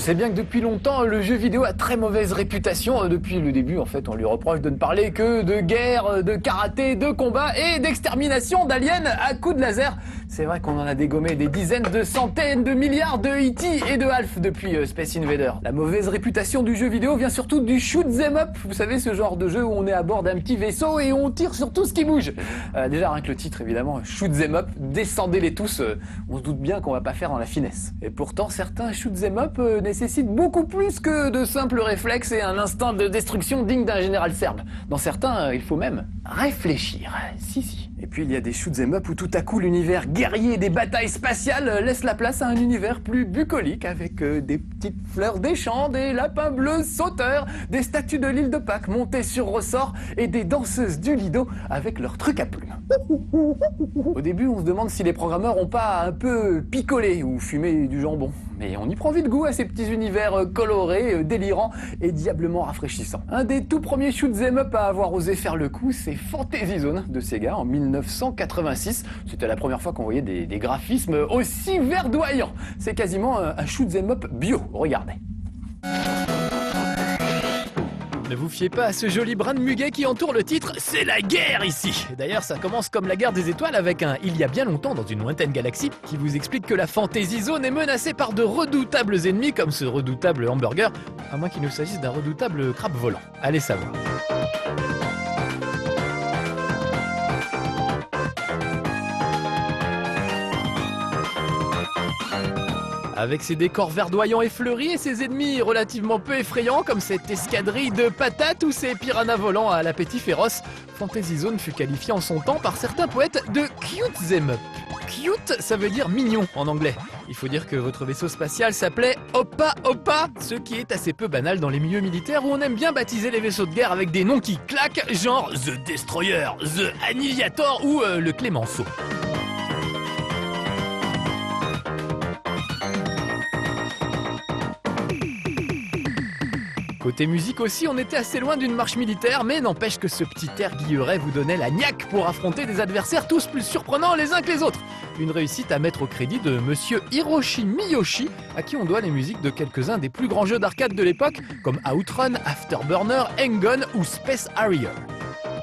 sais bien que depuis longtemps, le jeu vidéo a très mauvaise réputation. Depuis le début, en fait, on lui reproche de ne parler que de guerre, de karaté, de combat et d'extermination d'aliens à coups de laser. C'est vrai qu'on en a dégommé des dizaines de centaines de milliards de E.T. et de Alf depuis Space Invader. La mauvaise réputation du jeu vidéo vient surtout du shoot 'em up. Vous savez, ce genre de jeu où on est à bord d'un petit vaisseau et on tire sur tout ce qui bouge. Déjà, rien que le titre, évidemment, shoot 'em up, descendez-les tous, on se doute bien qu'on va pas faire dans la finesse. Et pourtant, certains shoot 'em up nécessitent beaucoup plus que de simples réflexes et un instinct de destruction digne d'un général serbe. Dans certains, il faut même réfléchir. Si. Et puis il y a des shoot 'em up où tout à coup l'univers guerrier des batailles spatiales laisse la place à un univers plus bucolique avec des petites fleurs des champs, des lapins bleus sauteurs, des statues de l'île de Pâques montées sur ressort et des danseuses du Lido avec leurs trucs à plumes. Au début, on se demande si les programmeurs ont pas un peu picolé ou fumé du jambon. Mais on y prend vite goût à ces petits univers colorés, délirants et diablement rafraîchissants. Un des tout premiers shoot 'em up à avoir osé faire le coup, c'est Fantasy Zone de Sega en 1986. C'était la première fois qu'on voyait des graphismes aussi verdoyants. C'est quasiment un shoot 'em up bio, regardez. Ne vous fiez pas à ce joli brin de muguet qui entoure le titre, c'est la guerre ici. D'ailleurs, ça commence comme la guerre des étoiles avec un il y a bien longtemps dans une lointaine galaxie qui vous explique que la Fantasy Zone est menacée par de redoutables ennemis comme ce redoutable hamburger, à moins qu'il ne s'agisse d'un redoutable crabe volant. Allez savoir. Avec ses décors verdoyants et fleuris et ses ennemis relativement peu effrayants comme cette escadrille de patates ou ces piranhas volants à l'appétit féroce, Fantasy Zone fut qualifié en son temps par certains poètes de cute 'em up. Cute, ça veut dire mignon en anglais. Il faut dire que votre vaisseau spatial s'appelait Oppa Oppa, ce qui est assez peu banal dans les milieux militaires où on aime bien baptiser les vaisseaux de guerre avec des noms qui claquent, genre The Destroyer, The Annihilator ou le Clémenceau. Côté musique aussi, on était assez loin d'une marche militaire, mais n'empêche que ce petit air guilleret vous donnait la niaque pour affronter des adversaires tous plus surprenants les uns que les autres. Une réussite à mettre au crédit de monsieur Hiroshi Miyoshi, à qui on doit les musiques de quelques-uns des plus grands jeux d'arcade de l'époque, comme Outrun, Afterburner, Hang-On ou Space Harrier.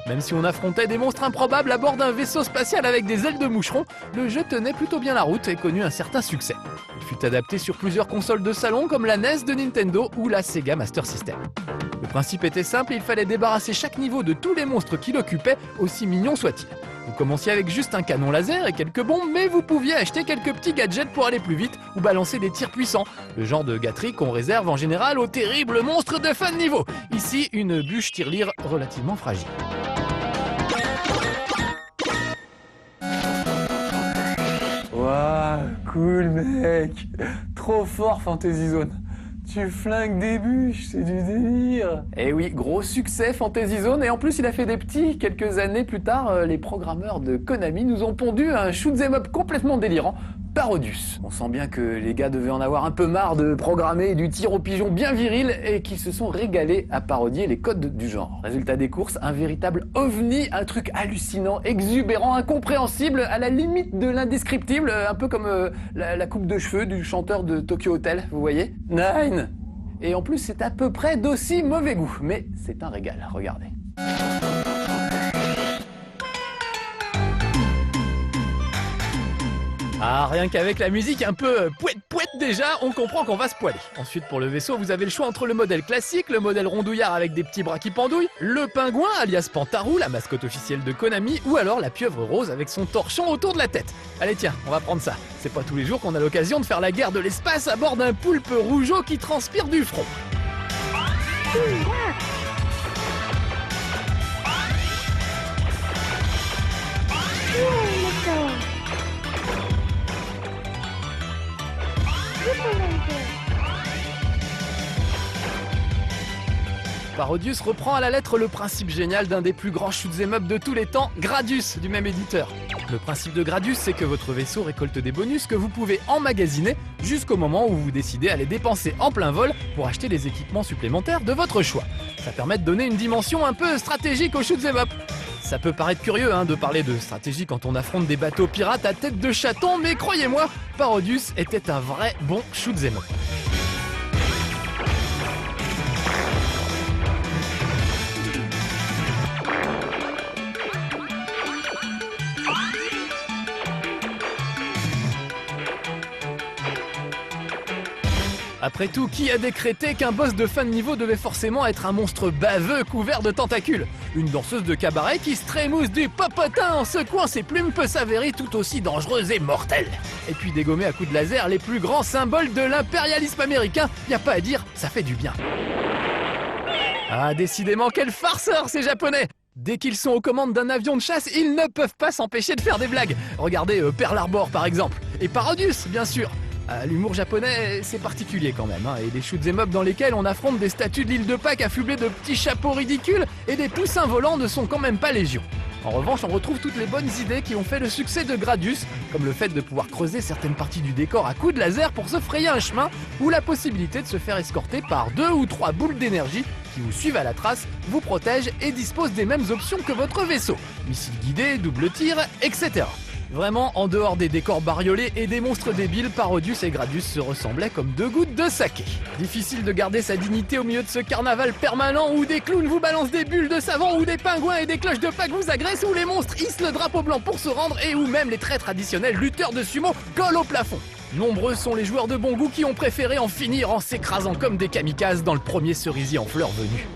Même si on affrontait des monstres improbables à bord d'un vaisseau spatial avec des ailes de moucheron, le jeu tenait plutôt bien la route et connut un certain succès. Il fut adapté sur plusieurs consoles de salon comme la NES de Nintendo ou la Sega Master System. Le principe était simple, il fallait débarrasser chaque niveau de tous les monstres qui l'occupaient, aussi mignons soient-ils. Vous commenciez avec juste un canon laser et quelques bombes, mais vous pouviez acheter quelques petits gadgets pour aller plus vite ou balancer des tirs puissants, le genre de gâterie qu'on réserve en général aux terribles monstres de fin de niveau. Ici, une bûche tirelire relativement fragile. Waouh, cool mec, trop fort Fantasy Zone. Tu flingues des bûches, c'est du délire. Eh oui, gros succès Fantasy Zone, et en plus il a fait des petits. Quelques années plus tard, les programmeurs de Konami nous ont pondu un shoot 'em up complètement délirant, Parodius. On sent bien que les gars devaient en avoir un peu marre de programmer du tir au pigeon bien viril et qu'ils se sont régalés à parodier les codes du genre. Résultat des courses, un véritable ovni, un truc hallucinant, exubérant, incompréhensible, à la limite de l'indescriptible, un peu comme la coupe de cheveux du chanteur de Tokyo Hotel, vous voyez? Nine. Et en plus, c'est à peu près d'aussi mauvais goût, mais c'est un régal, regardez. Ah, rien qu'avec la musique un peu pouette déjà, on comprend qu'on va se poiler. Ensuite, pour le vaisseau, vous avez le choix entre le modèle classique, le modèle rondouillard avec des petits bras qui pendouillent, le pingouin, alias Pantarou, la mascotte officielle de Konami, ou alors la pieuvre rose avec son torchon autour de la tête. Allez tiens, on va prendre ça. C'est pas tous les jours qu'on a l'occasion de faire la guerre de l'espace à bord d'un poulpe rougeau qui transpire du front. Parodius reprend à la lettre le principe génial d'un des plus grands shoot 'em up de tous les temps, Gradius, du même éditeur. Le principe de Gradius, c'est que votre vaisseau récolte des bonus que vous pouvez emmagasiner jusqu'au moment où vous décidez à les dépenser en plein vol pour acheter les équipements supplémentaires de votre choix. Ça permet de donner une dimension un peu stratégique au shoot 'em up. Ça peut paraître curieux de parler de stratégie quand on affronte des bateaux pirates à tête de chaton, mais croyez-moi, Parodius était un vrai bon shoot 'em up. Après tout, qui a décrété qu'un boss de fin de niveau devait forcément être un monstre baveux couvert de tentacules? Une danseuse de cabaret qui se trémousse du popotin en secouant ses plumes peut s'avérer tout aussi dangereuse et mortelle. Et puis dégommer à coups de laser les plus grands symboles de l'impérialisme américain, y a pas à dire, ça fait du bien. Ah, décidément, quel farceur ces Japonais! Dès qu'ils sont aux commandes d'un avion de chasse, ils ne peuvent pas s'empêcher de faire des blagues. Regardez Pearl Harbor par exemple. Et Parodius, bien sûr. L'humour japonais, c'est particulier quand même, hein, et des shoot'em up dans lesquels on affronte des statues de l'île de Pâques affublées de petits chapeaux ridicules et des poussins volants ne sont quand même pas légion. En revanche, on retrouve toutes les bonnes idées qui ont fait le succès de Gradius, comme le fait de pouvoir creuser certaines parties du décor à coups de laser pour se frayer un chemin, ou la possibilité de se faire escorter par 2 ou 3 boules d'énergie qui vous suivent à la trace, vous protègent et disposent des mêmes options que votre vaisseau. Missiles guidés, double tir, etc. Vraiment, en dehors des décors bariolés et des monstres débiles, Parodius et Gradius se ressemblaient comme 2 gouttes de saké. Difficile de garder sa dignité au milieu de ce carnaval permanent où des clowns vous balancent des bulles de savon, où des pingouins et des cloches de Pâques vous agressent, où les monstres hissent le drapeau blanc pour se rendre et où même les très traditionnels lutteurs de sumo collent au plafond. Nombreux sont les joueurs de bon goût qui ont préféré en finir en s'écrasant comme des kamikazes dans le premier cerisier en fleurs venu.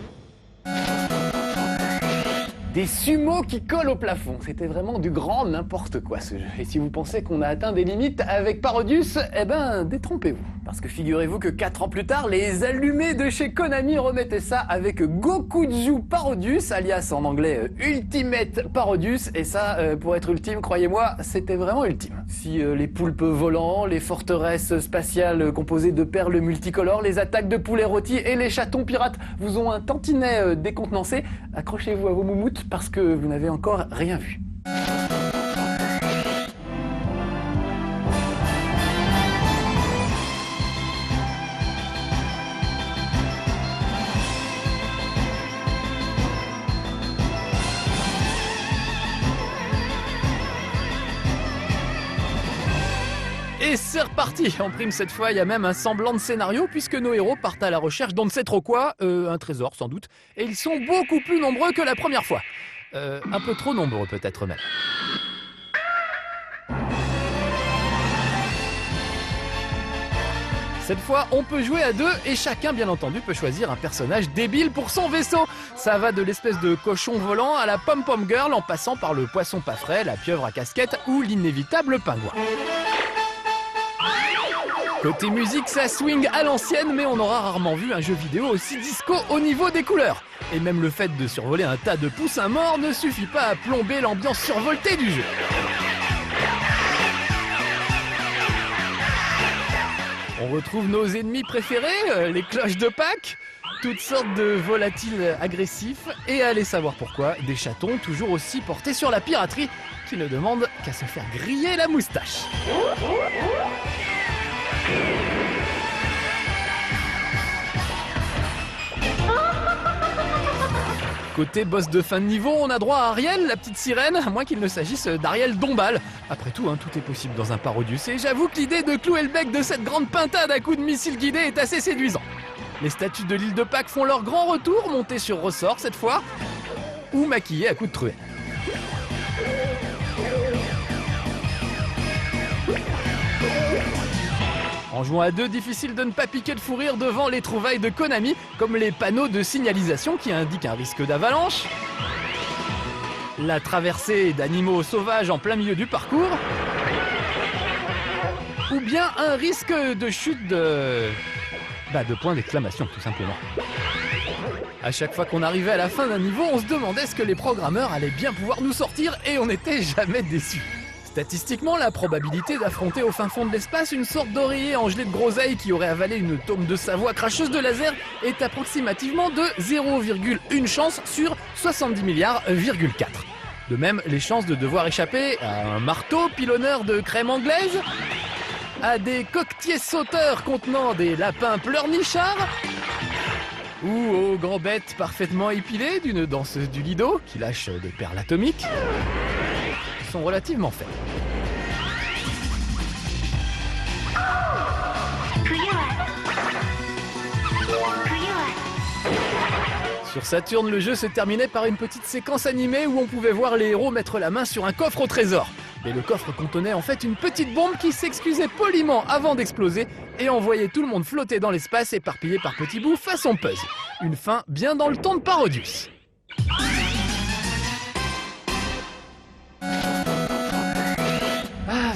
Des sumos qui collent au plafond, c'était vraiment du grand n'importe quoi ce jeu. Et si vous pensez qu'on a atteint des limites avec Parodius, eh ben détrompez-vous. Parce que figurez-vous que 4 ans plus tard, les allumés de chez Konami remettaient ça avec Gokuju Parodius, alias en anglais Ultimate Parodius. Et ça, pour être ultime, croyez-moi, c'était vraiment ultime. Si les poulpes volants, les forteresses spatiales composées de perles multicolores, les attaques de poulets rôtis et les chatons pirates vous ont un tantinet décontenancé, accrochez-vous à vos moumoutes parce que vous n'avez encore rien vu. Et c'est reparti. En prime cette fois, il y a même un semblant de scénario puisque nos héros partent à la recherche d'on ne sait trop quoi, un trésor sans doute, et ils sont beaucoup plus nombreux que la première fois. Un peu trop nombreux peut-être même. Cette fois, on peut jouer à 2 et chacun, bien entendu, peut choisir un personnage débile pour son vaisseau. Ça va de l'espèce de cochon volant à la pom-pom girl en passant par le poisson pas frais, la pieuvre à casquette ou l'inévitable pingouin. Côté musique, ça swing à l'ancienne, mais on aura rarement vu un jeu vidéo aussi disco au niveau des couleurs. Et même le fait de survoler un tas de poussins morts ne suffit pas à plomber l'ambiance survoltée du jeu. On retrouve nos ennemis préférés, les cloches de Pâques, toutes sortes de volatiles agressifs, et allez savoir pourquoi, des chatons toujours aussi portés sur la piraterie, qui ne demandent qu'à se faire griller la moustache. Côté boss de fin de niveau, on a droit à Ariel, la petite sirène, à moins qu'il ne s'agisse d'Ariel Dombal. Après tout, tout est possible dans un Parodius, et j'avoue que l'idée de clouer le bec de cette grande pintade à coups de missiles guidés est assez séduisant. Les statues de l'île de Pâques font leur grand retour, montées sur ressort cette fois, ou maquillées à coups de truelle. En jouant à 2, difficile de ne pas piquer de fou rire devant les trouvailles de Konami, comme les panneaux de signalisation qui indiquent un risque d'avalanche, la traversée d'animaux sauvages en plein milieu du parcours, ou bien un risque de chute de points d'exclamation tout simplement. À chaque fois qu'on arrivait à la fin d'un niveau, on se demandait ce que les programmeurs allaient bien pouvoir nous sortir et on n'était jamais déçus. Statistiquement, la probabilité d'affronter au fin fond de l'espace une sorte d'oreiller en gelée de groseille qui aurait avalé une tome de Savoie cracheuse de laser est approximativement de 0,1 chance sur 70 milliards,4. De même, les chances de devoir échapper à un marteau pilonneur de crème anglaise, à des coquetiers sauteurs contenant des lapins pleurnichards, ou aux gambettes parfaitement épilées d'une danseuse du Lido qui lâche des perles atomiques, sont relativement faibles. Sur Saturn, le jeu se terminait par une petite séquence animée où on pouvait voir les héros mettre la main sur un coffre au trésor. Mais le coffre contenait en fait une petite bombe qui s'excusait poliment avant d'exploser et envoyer tout le monde flotter dans l'espace éparpillé par petits bouts façon puzzle. Une fin bien dans le ton de Parodius.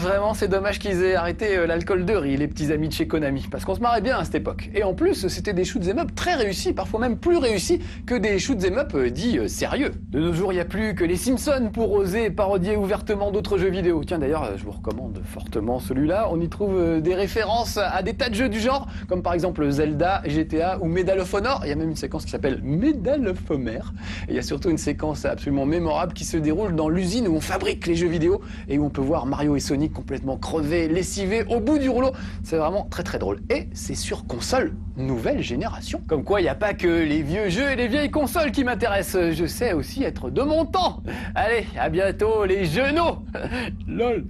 Vraiment, c'est dommage qu'ils aient arrêté l'alcool de riz, les petits amis de chez Konami, parce qu'on se marrait bien à cette époque. Et en plus, c'était des shoot'em up très réussis, parfois même plus réussis que des shoot'em up dits sérieux. De nos jours, il n'y a plus que les Simpsons pour oser parodier ouvertement d'autres jeux vidéo. Tiens, d'ailleurs, je vous recommande fortement celui-là. On y trouve des références à des tas de jeux du genre, comme par exemple Zelda, GTA ou Medal of Honor. Il y a même une séquence qui s'appelle Medal of Honor. Et il y a surtout une séquence absolument mémorable qui se déroule dans l'usine où on fabrique les jeux vidéo et où on peut voir Mario et Sonic complètement crevés, lessivés au bout du rouleau. C'est vraiment très très drôle. Et c'est sur console nouvelle génération. Comme quoi, il n'y a pas que les vieux jeux et les vieilles consoles qui m'intéressent. Je sais aussi être de mon temps. Allez, à bientôt les genoux. Lol.